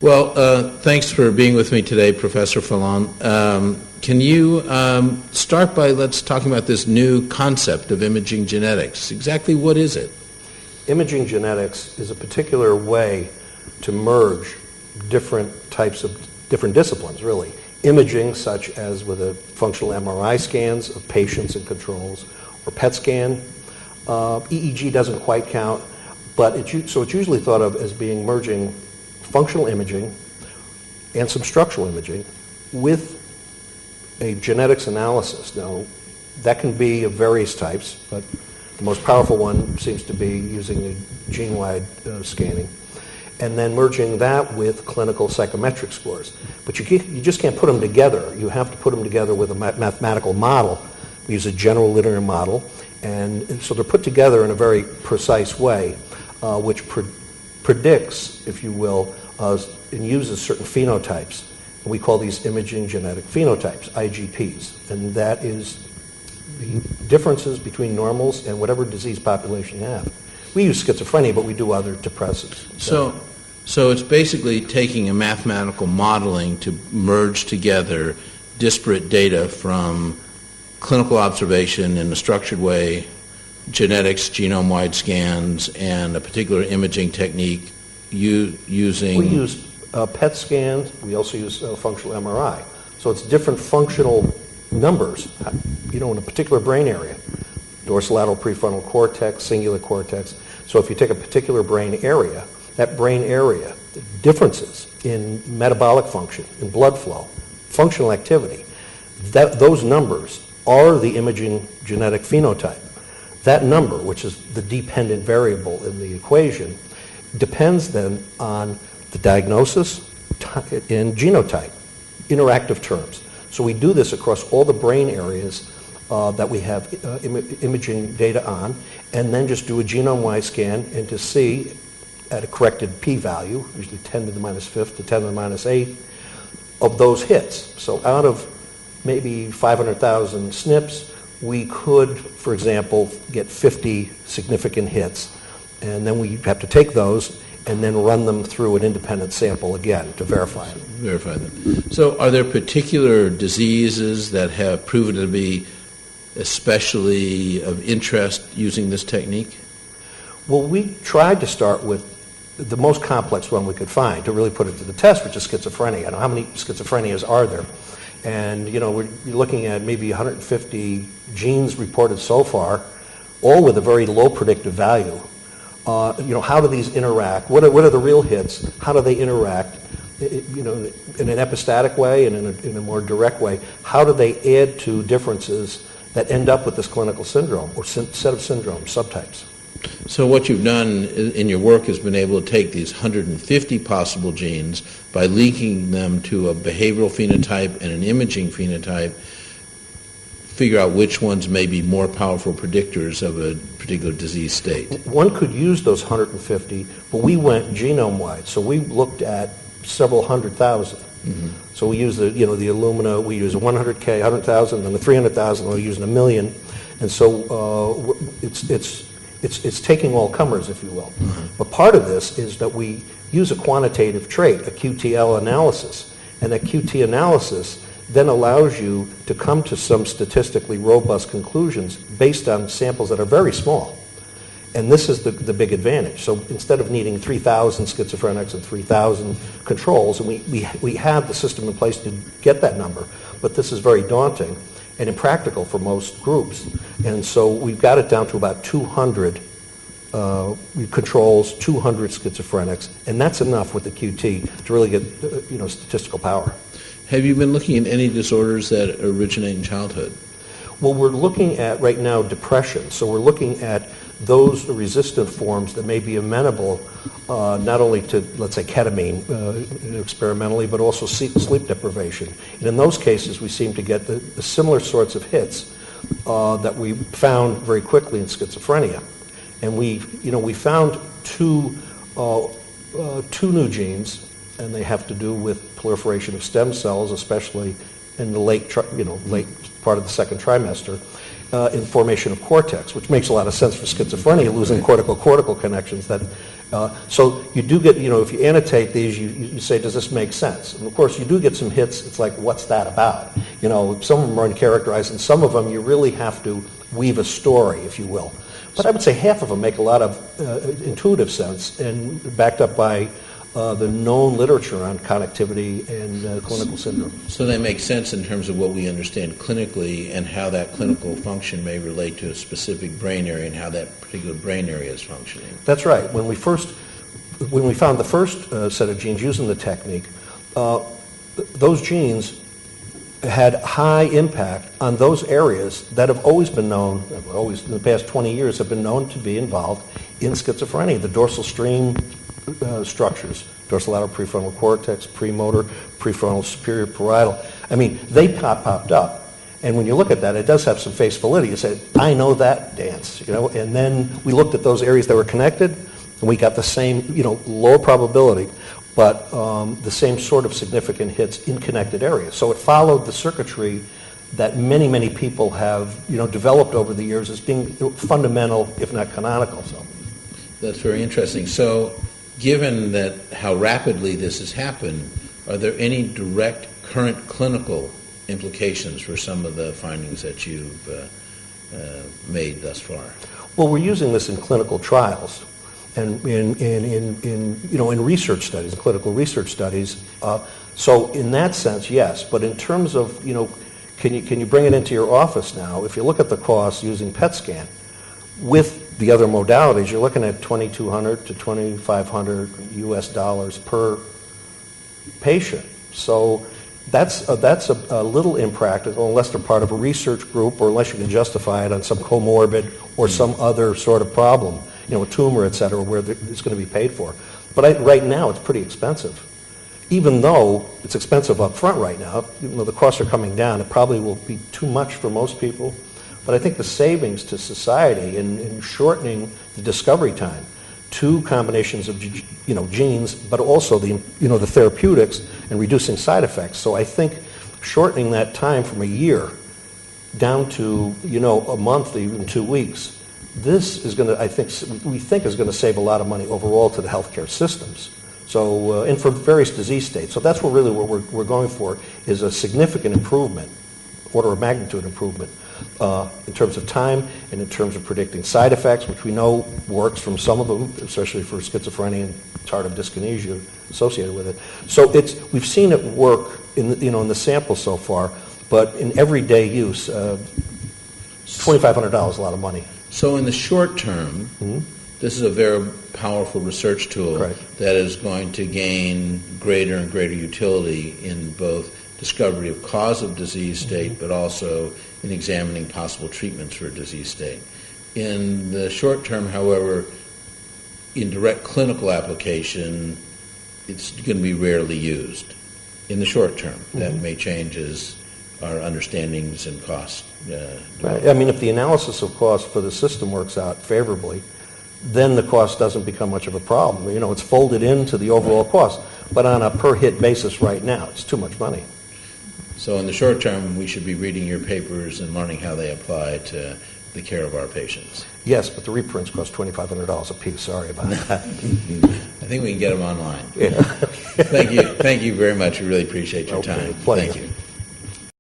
Well, thanks for being with me today, Professor Hfallon. Can you start by let's talking about this new concept of imaging genetics? Exactly what is it? Imaging genetics is a particular way to merge different types of different disciplines, really. Imaging, such as with a functional MRI scans of patients and controls, or PET scan. EEG doesn't quite count, but it's usually thought of as being merging functional imaging and some structural imaging with a genetics analysis. Now, that can be of various types, but the most powerful one seems to be using a gene-wide scanning, and then merging that with clinical psychometric scores. But you just can't put them together. You have to put them together with a mathematical model. We use a general linear model, and so they're put together in a very precise way, which predicts, if you will, and uses certain phenotypes. And we call these imaging genetic phenotypes, IGPs. And that is the differences between normals and whatever disease population you have. We use schizophrenia, but we do other depressives. So it's basically taking a mathematical modeling to merge together disparate data from clinical observation in a structured way, genetics, genome-wide scans, and a particular imaging technique using... We use PET scans. We also use functional MRI. So it's different functional numbers, in a particular brain area. Dorsolateral prefrontal cortex, cingulate cortex. So if you take a particular brain area, that brain area, differences in metabolic function, in blood flow, functional activity, those numbers are the imaging genetic phenotype. That number, which is the dependent variable in the equation, depends then on the diagnosis and genotype, interactive terms. So we do this across all the brain areas that we have imaging data on, and then just do a genome-wide scan and to see at a corrected p-value, usually 10 to the minus fifth to 10 to the minus eighth, of those hits. So out of maybe 500,000 SNPs, we could, for example, get 50 significant hits, and then we have to take those and then run them through an independent sample again to verify them. Verify them. So are there particular diseases that have proven to be especially of interest using this technique? Well, we tried to start with the most complex one we could find to really put it to the test, which is schizophrenia. How many schizophrenias are there? And, we're looking at maybe 150 genes reported so far, all with a very low predictive value. How do these interact? What are the real hits? How do they interact? In an epistatic way and in a more direct way. How do they add to differences that end up with this clinical syndrome or set of syndromes, subtypes? So what you've done in your work has been able to take these 150 possible genes by linking them to a behavioral phenotype and an imaging phenotype, figure out which ones may be more powerful predictors of a particular disease state. One could use those 150, but we went genome-wide. So we looked at several 100,000. Mm-hmm. So we use the Illumina, we use a 100K, 100,000, and the 300,000, we're using 1 million. And so it's taking all comers, if you will. Mm-hmm. But part of this is that we use a quantitative trait, a QTL analysis. And that QT analysis then allows you to come to some statistically robust conclusions based on samples that are very small. And this is the big advantage. So instead of needing 3,000 schizophrenics and 3,000 controls, and we have the system in place to get that number, but this is very daunting and impractical for most groups. And so we've got it down to about 200 controls, 200 schizophrenics, and that's enough with the QT to really get statistical power. Have you been looking at any disorders that originate in childhood? Well, we're looking at right now depression. So we're looking at those resistant forms that may be amenable not only to, let's say, ketamine experimentally, but also sleep deprivation. And in those cases, we seem to get the similar sorts of hits that we found very quickly in schizophrenia. And we found two new genes, and they have to do with proliferation of stem cells, especially in the late part of the second trimester in formation of cortex, which makes a lot of sense for schizophrenia, losing cortical connections. So you do get, if you annotate these, you say, does this make sense? And of course, you do get some hits. It's like, what's that about? Some of them are uncharacterized, and some of them you really have to weave a story, if you will. But I would say half of them make a lot of intuitive sense and backed up by the known literature on connectivity and clinical syndrome. So they make sense in terms of what we understand clinically and how that clinical function may relate to a specific brain area and how that particular brain area is functioning. That's right. When we found the first set of genes using the technique, those genes had high impact on those areas that have always been known, always in the past 20 years, have been known to be involved in schizophrenia. The dorsal stream structures, dorsolateral prefrontal cortex, premotor, prefrontal superior parietal. I mean, they popped up. And when you look at that, it does have some face validity. You say, I know that dance, And then we looked at those areas that were connected, and we got the same, lower probability, but the same sort of significant hits in connected areas. So it followed the circuitry that many, many people have, developed over the years as being fundamental, if not canonical. So that's very interesting. So, given that how rapidly this has happened, are there any direct current clinical implications for some of the findings that you've made thus far? Well, we're using this in clinical trials. And in research studies, clinical research studies. So in that sense, yes. But in terms of, can you bring it into your office now? If you look at the cost using PET scan, with the other modalities, you're looking at $2,200 to $2,500 US dollars per patient. So that's a little impractical unless they're part of a research group or unless you can justify it on some comorbid or some other sort of problem. A tumor, et cetera, where it's going to be paid for. But right now, it's pretty expensive. Even though it's expensive up front right now, even though the costs are coming down, it probably will be too much for most people. But I think the savings to society in shortening the discovery time, two combinations of genes, but also the therapeutics and reducing side effects. So I think shortening that time from a year down to a month, even 2 weeks. This is going to, we think, is going to save a lot of money overall to the healthcare systems. So, and for various disease states. So that's what we're going for, is a significant improvement, order of magnitude improvement, in terms of time and in terms of predicting side effects, which we know works from some of them, especially for schizophrenia and tardive dyskinesia associated with it. So we've seen it work in the sample so far, but in everyday use, $2,500 is a lot of money. So in the short term, this is a very powerful research tool that is going to gain greater and greater utility in both discovery of cause of disease state, but also in examining possible treatments for a disease state. In the short term, however, in direct clinical application, it's going to be rarely used. In the short term, that may change as our understandings and costs. Right. I mean, if the analysis of cost for the system works out favorably, then the cost doesn't become much of a problem. It's folded into the overall cost. But on a per-hit basis right now, it's too much money. So in the short term, we should be reading your papers and learning how they apply to the care of our patients. Yes, but the reprints cost $2,500 a piece. Sorry about that. I think we can get them online. Yeah. Thank you very much. We really appreciate your time. Pleasure. Thank you.